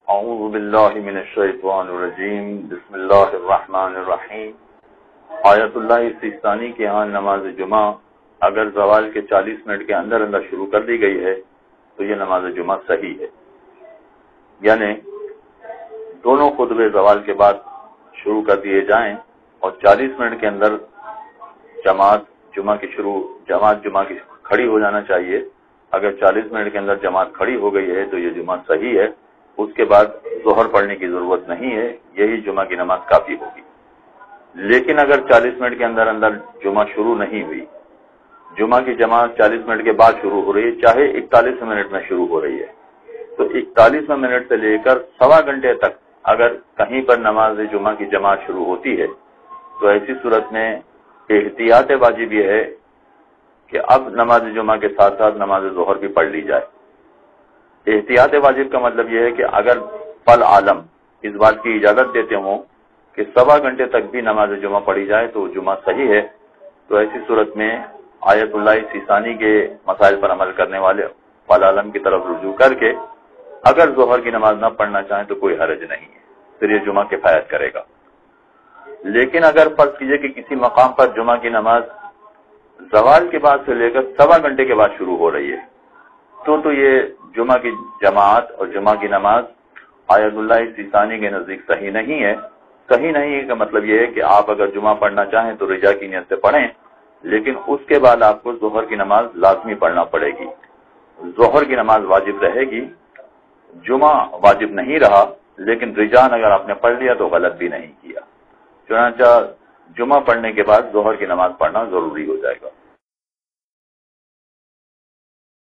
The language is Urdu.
اعوذ باللہ من الشیطان الرجیم بسم اللہ الرحمن الرحیم۔ آیت اللہ سیستانی کے ہاں نماز جمعہ اگر زوال کے 40 منٹ کے اندر شروع کر دی گئی ہے تو یہ نماز جمعہ صحیح ہے، یعنی دونوں خطبے زوال کے بعد شروع کر دیے جائیں اور 40 منٹ کے اندر جماعت جمعہ کی کھڑی ہو جانا چاہیے۔ اگر 40 منٹ کے اندر جماعت کھڑی ہو گئی ہے تو یہ جمعہ صحیح ہے، اس کے بعد ظہر پڑھنے کی ضرورت نہیں ہے، یہی جمعہ کی نماز کافی ہوگی۔ لیکن اگر 40 منٹ کے اندر جمعہ شروع نہیں ہوئی، جمعہ کی جماعت 40 منٹ کے بعد شروع ہو رہی ہے، چاہے 41 منٹ میں شروع ہو رہی ہے، تو 41 منٹ سے لے کر سوا گھنٹے تک اگر کہیں پر نماز جمعہ کی جماعت شروع ہوتی ہے تو ایسی صورت میں احتیاط واجب یہ ہے کہ اب نماز جمعہ کے ساتھ ساتھ نماز ظہر بھی پڑھ لی جائے۔ احتیاط واجب کا مطلب یہ ہے کہ اگر فل عالم اس بات کی اجازت دیتے ہوں کہ سوا گھنٹے تک بھی نماز جمعہ پڑھی جائے تو جمعہ صحیح ہے، تو ایسی صورت میں آیت اللہ سیستانی کے مسائل پر عمل کرنے والے فل عالم کی طرف رجوع کر کے اگر ظہر کی نماز نہ پڑھنا چاہیں تو کوئی حرج نہیں ہے، پھر یہ جمعہ کفایت کرے گا۔ لیکن اگر فرض کیجئے کہ کسی مقام پر جمعہ کی نماز زوال کے بعد سے لے کر سوا گھنٹے کے بعد شروع ہو رہی ہے تو یہ جمعہ کی جماعت اور جمعہ کی نماز آیت اللہ سیستانی کے نزدیک صحیح نہیں ہے۔ صحیح نہیں کا مطلب یہ ہے کہ آپ اگر جمعہ پڑھنا چاہیں تو رجا کی نیت سے پڑھیں، لیکن اس کے بعد آپ کو ظہر کی نماز لازمی پڑھنا پڑے گی۔ ظہر کی نماز واجب رہے گی، جمعہ واجب نہیں رہا، لیکن رجان اگر آپ نے پڑھ لیا تو غلط بھی نہیں کیا، چنانچہ جمعہ پڑھنے کے بعد ظہر کی نماز پڑھنا ضروری ہو جائے گا۔